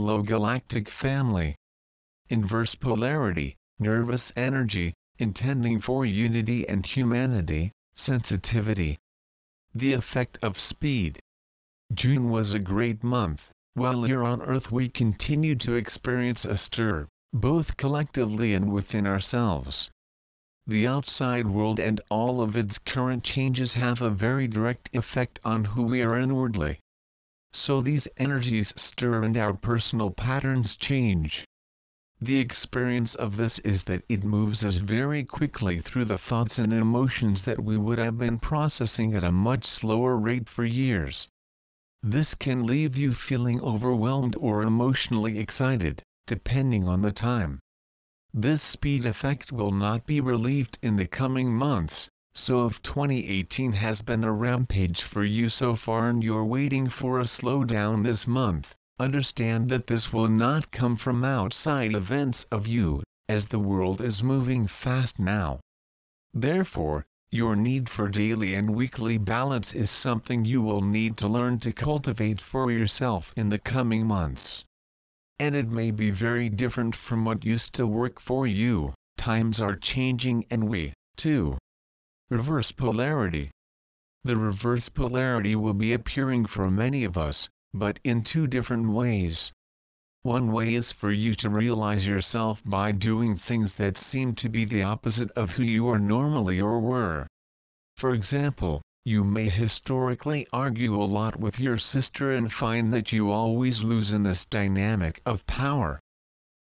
Hello Galactic family. Inverse polarity, nervous energy, intending for unity and humanity, sensitivity. The effect of speed. June was a great month. While here on Earth we continued to experience a stir, both collectively and within ourselves. The outside world and all of its current changes have a very direct effect on who we are inwardly. So these energies stir and our personal patterns change. The experience of this is that it moves us very quickly through the thoughts and emotions that we would have been processing at a much slower rate for years. This can leave you feeling overwhelmed or emotionally excited, depending on the time. This speed effect will not be relieved in the coming months, so if 2018 has been a rampage for you so far and you're waiting for a slowdown this month, understand that this will not come from outside events of you, as the world is moving fast now. Therefore, your need for daily and weekly balance is something you will need to learn to cultivate for yourself in the coming months. And it may be very different from what used to work for you. Times are changing and we, too. Reverse polarity. The reverse polarity will be appearing for many of us, but in two different ways. One way is for you to realize yourself by doing things that seem to be the opposite of who you are normally or were. For example, you may historically argue a lot with your sister and find that you always lose in this dynamic of power.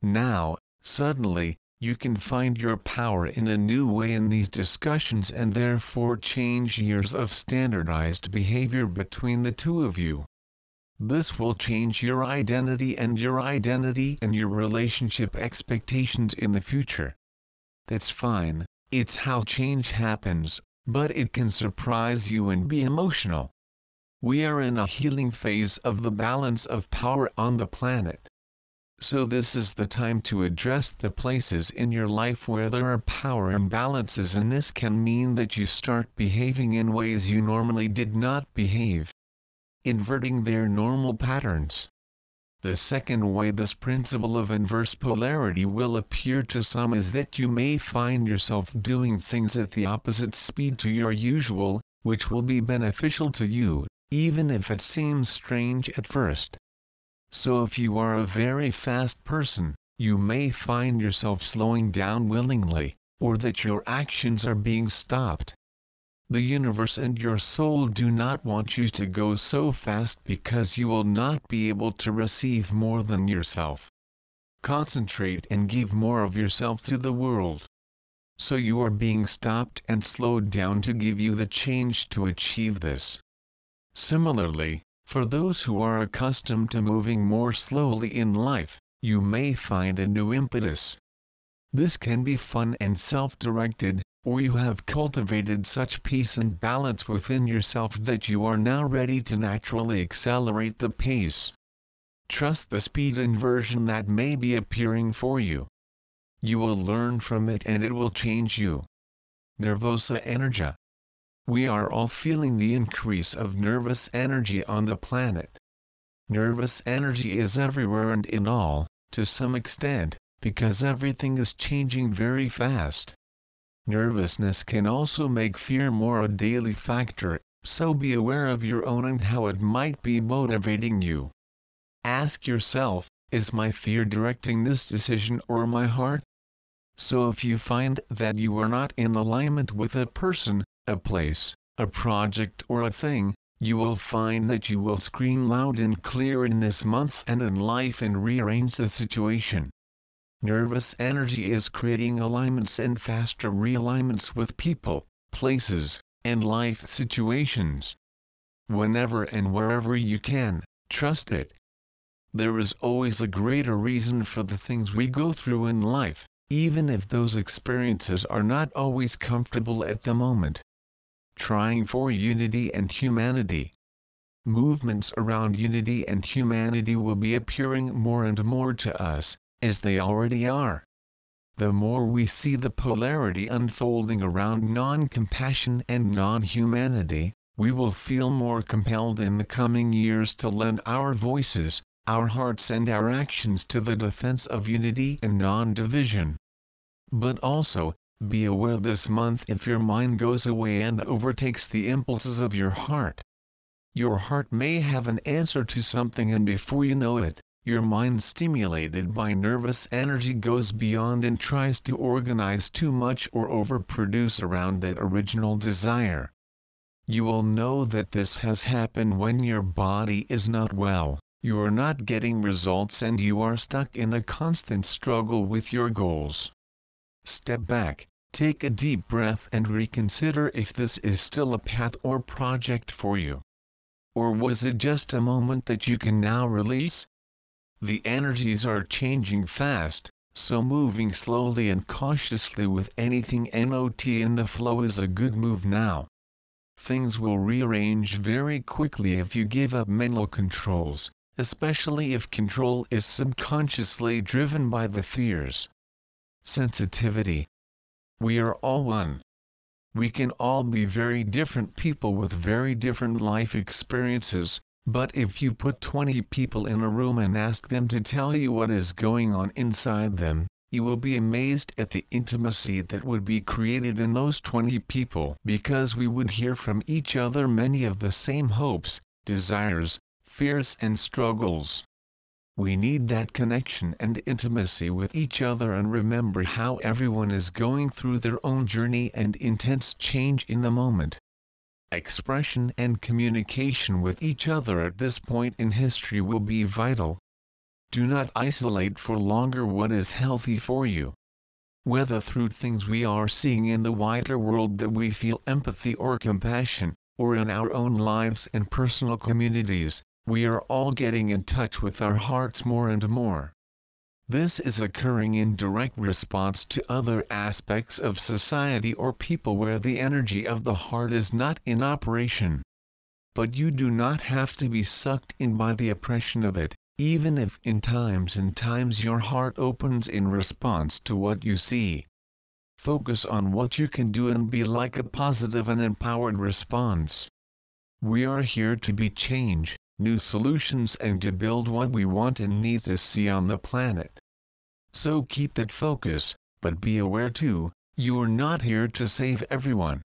Now, suddenly, you can find your power in a new way in these discussions and therefore change years of standardized behavior between the two of you. This will change your identity and your relationship expectations in the future. That's fine, it's how change happens, but it can surprise you and be emotional. We are in a healing phase of the balance of power on the planet. So this is the time to address the places in your life where there are power imbalances, and this can mean that you start behaving in ways you normally did not behave. Inverting their normal patterns. The second way this principle of inverse polarity will appear to some is that you may find yourself doing things at the opposite speed to your usual, which will be beneficial to you, even if it seems strange at first. So if you are a very fast person, you may find yourself slowing down willingly, or that your actions are being stopped. The universe and your soul do not want you to go so fast because you will not be able to receive more than yourself. Concentrate and give more of yourself to the world. So you are being stopped and slowed down to give you the change to achieve this. Similarly, for those who are accustomed to moving more slowly in life, you may find a new impetus. This can be fun and self-directed, or you have cultivated such peace and balance within yourself that you are now ready to naturally accelerate the pace. Trust the speed inversion that may be appearing for you. You will learn from it and it will change you. Nervosa energia. We are all feeling the increase of nervous energy on the planet. Nervous energy is everywhere and in all, to some extent, because everything is changing very fast. Nervousness can also make fear more a daily factor, so be aware of your own and how it might be motivating you. Ask yourself, is my fear directing this decision or my heart? So if you find that you are not in alignment with a person, a place, a project or a thing, you will find that you will scream loud and clear in this month and in life and rearrange the situation. Nervous energy is creating alignments and faster realignments with people, places, and life situations. Whenever and wherever you can, trust it. There is always a greater reason for the things we go through in life, even if those experiences are not always comfortable at the moment. Trying for unity and humanity. Movements around unity and humanity will be appearing more and more to us, as they already are. The more we see the polarity unfolding around non-compassion and non-humanity, we will feel more compelled in the coming years to lend our voices, our hearts and our actions to the defense of unity and non-division. But also, be aware this month if your mind goes away and overtakes the impulses of your heart. Your heart may have an answer to something, and before you know it, your mind, stimulated by nervous energy, goes beyond and tries to organize too much or overproduce around that original desire. You will know that this has happened when your body is not well, you are not getting results, and you are stuck in a constant struggle with your goals. Step back, take a deep breath, and reconsider if this is still a path or project for you. Or was it just a moment that you can now release? The energies are changing fast, so moving slowly and cautiously with anything not in the flow is a good move now. Things will rearrange very quickly if you give up mental controls, especially if control is subconsciously driven by the fears. Sensitivity. We are all one. We can all be very different people with very different life experiences, but if you put 20 people in a room and ask them to tell you what is going on inside them, you will be amazed at the intimacy that would be created in those 20 people, because we would hear from each other many of the same hopes, desires, fears and struggles. We need that connection and intimacy with each other, and remember how everyone is going through their own journey and intense change in the moment. Expression and communication with each other at this point in history will be vital. Do not isolate for longer what is healthy for you. Whether through things we are seeing in the wider world that we feel empathy or compassion, or in our own lives and personal communities, we are all getting in touch with our hearts more and more. This is occurring in direct response to other aspects of society or people where the energy of the heart is not in operation. But you do not have to be sucked in by the oppression of it, even if in times your heart opens in response to what you see. Focus on what you can do and be like a positive and empowered response. We are here to be change, new solutions, and to build what we want and need to see on the planet. So keep that focus, but be aware too, you are not here to save everyone.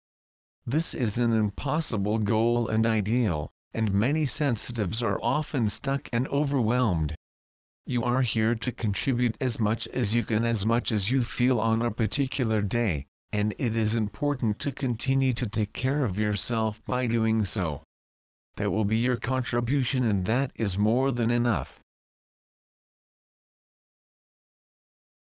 This is an impossible goal and ideal, and many sensitives are often stuck and overwhelmed. You are here to contribute as much as you can, as much as you feel on a particular day, and it is important to continue to take care of yourself by doing so. That will be your contribution, and that is more than enough.